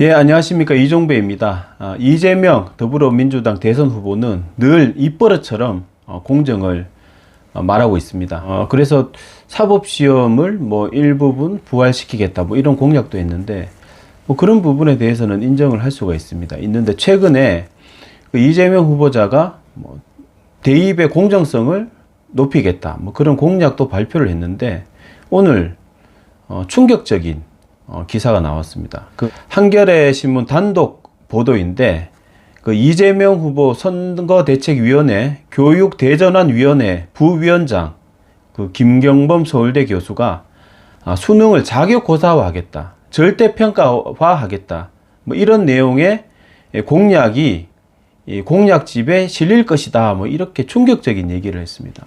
예, 안녕하십니까. 이종배입니다. 이재명 더불어민주당 대선 후보는 늘 입버릇처럼 공정을 말하고 있습니다. 그래서 사법시험을 일부분 부활시키겠다 이런 공약도 했는데 그런 부분에 대해서는 인정을 할 수가 있습니다. 있는데 최근에 그 이재명 후보자가 대입의 공정성을 높이겠다 그런 공약도 발표를 했는데 오늘 충격적인 기사가 나왔습니다. 그 한겨레 신문 단독 보도인데 그 이재명 후보 선거대책위원회 교육대전환위원회 부위원장 그 김경범 서울대 교수가 수능을 자격고사화하겠다, 절대평가화하겠다 이런 내용의 공약이 공약집에 실릴 것이다 이렇게 충격적인 얘기를 했습니다.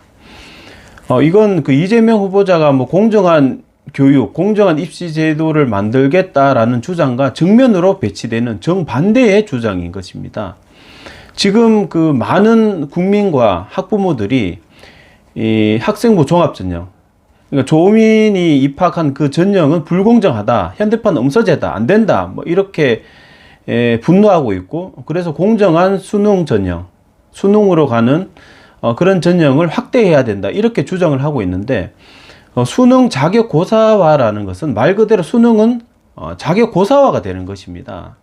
이건 그 이재명 후보자가 공정한 교육, 공정한 입시 제도를 만들겠다라는 주장과 정면으로 배치되는 정반대의 주장인 것입니다. 지금 그 많은 국민과 학부모들이 이 학생부 종합전형, 그러니까 조민이 입학한 그 전형은 불공정하다, 현대판 엄서제다, 안 된다, 이렇게 분노하고 있고, 그래서 공정한 수능 전형, 수능으로 가는 그런 전형을 확대해야 된다, 이렇게 주장을 하고 있는데, 수능 자격고사화라는 것은 말 그대로 수능은 자격고사화가 되는 것입니다.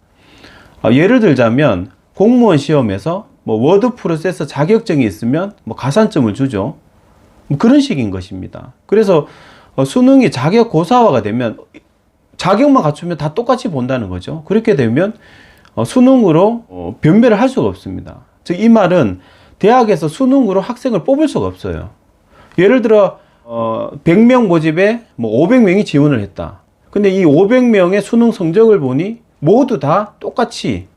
예를 들자면 공무원 시험에서 워드 프로세서 자격증이 있으면 가산점을 주죠. 그런 식인 것입니다. 그래서 수능이 자격고사화가 되면 자격만 갖추면 다 똑같이 본다는 거죠. 그렇게 되면 수능으로 변별을 할 수가 없습니다. 즉 이 말은 대학에서 수능으로 학생을 뽑을 수가 없어요. 예를 들어 100명 모집에 500명이 지원을 했다. 근데 이 500명의 수능 성적을 보니 모두 다 똑같이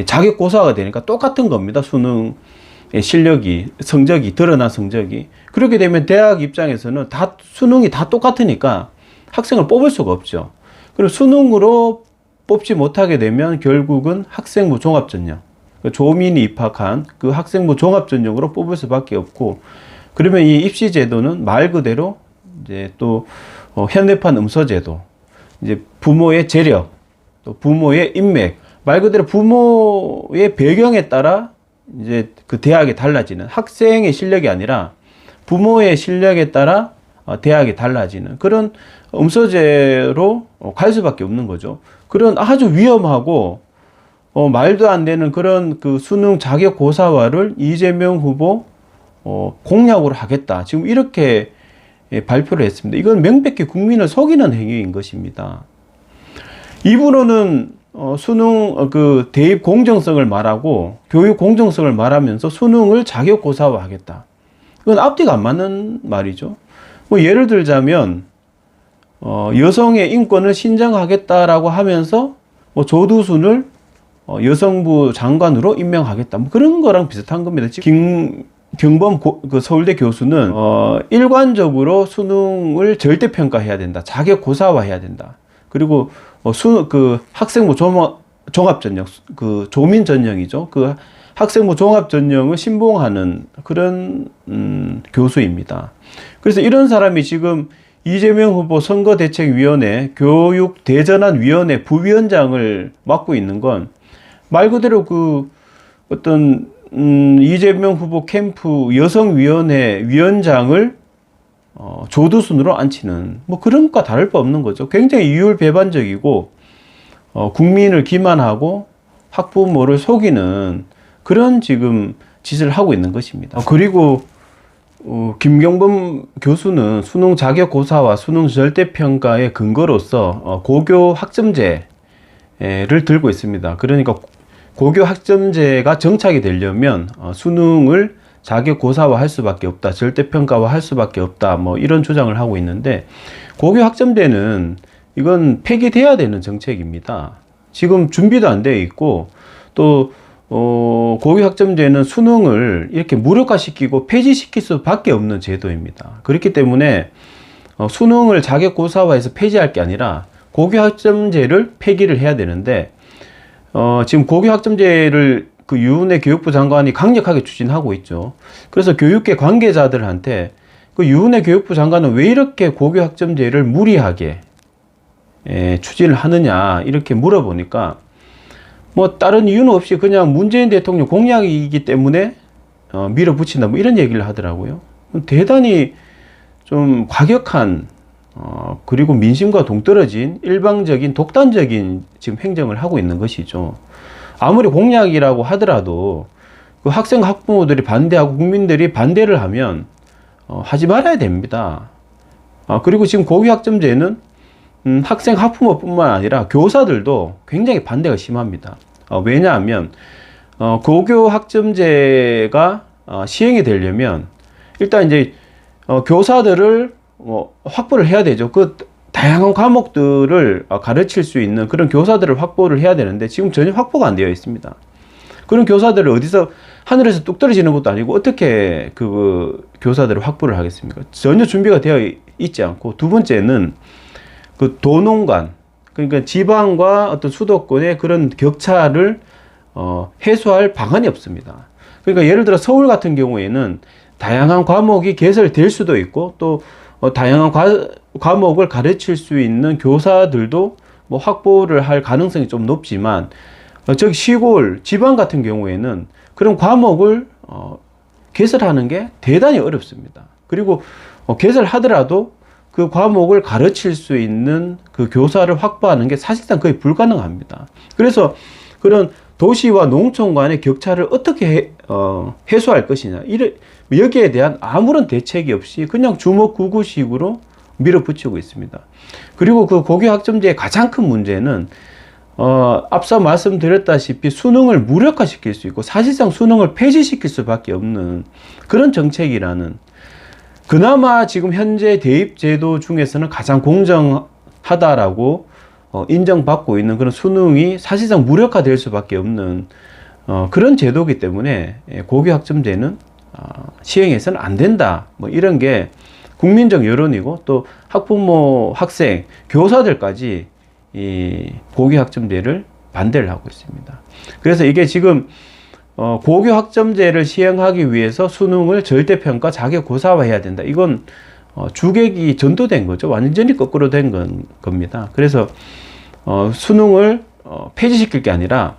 자격고사가 되니까 똑같은 겁니다. 수능의 실력이, 성적이, 드러난 성적이. 그렇게 되면 대학 입장에서는 다 수능이 다 똑같으니까 학생을 뽑을 수가 없죠. 그리고 수능으로 뽑지 못하게 되면 결국은 학생부 종합전형, 조민이 입학한 그 학생부 종합전형으로 뽑을 수밖에 없고, 그러면 이 입시 제도는 말 그대로 이제 또 현대판 음서제도, 이제 부모의 재력, 또 부모의 인맥, 말 그대로 부모의 배경에 따라 이제 그 대학이 달라지는, 학생의 실력이 아니라 부모의 실력에 따라 대학이 달라지는 그런 음서제로 갈 수밖에 없는 거죠. 그런 아주 위험하고 말도 안 되는 그런 그 수능 자격고사화를 이재명 후보 공약으로 하겠다, 지금 이렇게 발표를 했습니다. 이건 명백히 국민을 속이는 행위인 것입니다. 입으로는 수능 그 대입 공정성을 말하고 교육 공정성을 말하면서 수능을 자격고사화 하겠다, 이건 앞뒤가 안 맞는 말이죠. 예를 들자면 여성의 인권을 신장하겠다라고 하면서 조두순을 여성부 장관으로 임명하겠다, 그런 거랑 비슷한 겁니다. 경범 그 서울대 교수는 일관적으로 수능을 절대평가해야 된다, 자격고사화해야 된다, 그리고 그 학생부 종합전형, 그 조민전형이죠, 그 학생부 종합전형을 신봉하는 그런 교수입니다. 그래서 이런 사람이 지금 이재명 후보 선거대책위원회 교육대전환위원회 부위원장을 맡고 있는 건 말 그대로 그 어떤 이재명 후보 캠프 여성위원회 위원장을 조두순으로 앉히는 그런 것과 다를 바 없는 거죠. 굉장히 이율배반적이고 국민을 기만하고 학부모를 속이는 그런 지금 짓을 하고 있는 것입니다. 그리고 김경범 교수는 수능 자격고사와 수능 절대평가의 근거로서 고교 학점제를 들고 있습니다. 그러니까 고교 학점제가 정착이 되려면 수능을 자격고사화 할 수밖에 없다, 절대평가화 할 수밖에 없다, 이런 주장을 하고 있는데, 고교 학점제는 이건 폐기돼야 되는 정책입니다. 지금 준비도 안 되어 있고, 또 고교 학점제는 수능을 이렇게 무력화시키고 폐지시킬 수밖에 없는 제도입니다. 그렇기 때문에 수능을 자격고사화해서 폐지할 게 아니라 고교 학점제를 폐기를 해야 되는데, 지금 고교 학점제를 그 유은혜 교육부 장관이 강력하게 추진하고 있죠. 그래서 교육계 관계자들한테 그 유은혜 교육부 장관은 왜 이렇게 고교 학점제를 무리하게 추진을 하느냐 이렇게 물어보니까 뭐 다른 이유는 없이 그냥 문재인 대통령 공약이기 때문에 밀어붙인다 뭐 이런 얘기를 하더라고요. 대단히 좀 과격한 그리고 민심과 동떨어진 일방적인 독단적인 지금 행정을 하고 있는 것이죠. 아무리 공약이라고 하더라도 그 학생 학부모들이 반대하고 국민들이 반대를 하면 하지 말아야 됩니다. 그리고 지금 고교학점제는 학생 학부모뿐만 아니라 교사들도 굉장히 반대가 심합니다. 왜냐하면 고교학점제가 시행이 되려면 일단 이제 교사들을 확보를 해야 되죠. 그 다양한 과목들을 가르칠 수 있는 그런 교사들을 확보를 해야 되는데 지금 전혀 확보가 안 되어 있습니다. 그런 교사들을 어디서 하늘에서 뚝 떨어지는 것도 아니고 어떻게 그 교사들을 확보를 하겠습니까? 전혀 준비가 되어 있지 않고, 두 번째는 그 도농간, 그러니까 지방과 어떤 수도권의 그런 격차를 해소할 방안이 없습니다. 그러니까 예를 들어 서울 같은 경우에는 다양한 과목이 개설될 수도 있고 또 다양한 과목을 가르칠 수 있는 교사들도 뭐 확보를 할 가능성이 좀 높지만 저기 시골 지방 같은 경우에는 그런 과목을 개설하는 게 대단히 어렵습니다. 그리고 개설하더라도 그 과목을 가르칠 수 있는 그 교사를 확보하는 게 사실상 거의 불가능합니다. 그래서 그런 도시와 농촌 간의 격차를 어떻게 해소할 것이냐, 여기에 대한 아무런 대책이 없이 그냥 주먹구구식으로 밀어붙이고 있습니다. 그리고 그 고교학점제의 가장 큰 문제는 앞서 말씀드렸다시피 수능을 무력화시킬 수 있고 사실상 수능을 폐지시킬 수밖에 없는 그런 정책이라는, 그나마 지금 현재 대입제도 중에서는 가장 공정하다라고 인정받고 있는 그런 수능이 사실상 무력화될 수밖에 없는 그런 제도이기 때문에 고교학점제는 시행해서는 안 된다, 뭐 이런 게 국민적 여론이고 또 학부모, 학생, 교사들까지 이 고교학점제를 반대를 하고 있습니다. 그래서 이게 지금 고교학점제를 시행하기 위해서 수능을 절대평가 자격고사화해야 된다. 이건 주객이 전도된 거죠. 완전히 거꾸로 된 겁니다. 그래서 수능을 폐지시킬 게 아니라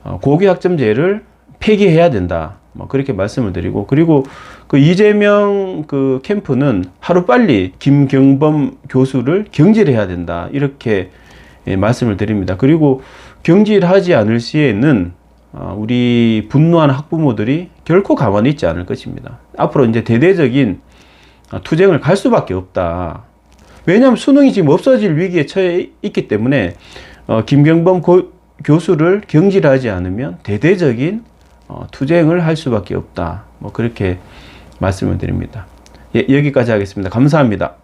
고교학점제를 폐기해야 된다. 뭐 그렇게 말씀을 드리고, 그리고 그 이재명 그 캠프는 하루빨리 김경범 교수를 경질해야 된다. 이렇게 말씀을 드립니다. 그리고 경질하지 않을 시에는 우리 분노하는 학부모들이 결코 가만히 있지 않을 것입니다. 앞으로 이제 대대적인 투쟁을 갈 수밖에 없다. 왜냐하면 수능이 지금 없어질 위기에 처해 있기 때문에 김경범 교수를 경질하지 않으면 대대적인 투쟁을 할 수밖에 없다. 뭐 그렇게 말씀을 드립니다. 예, 여기까지 하겠습니다. 감사합니다.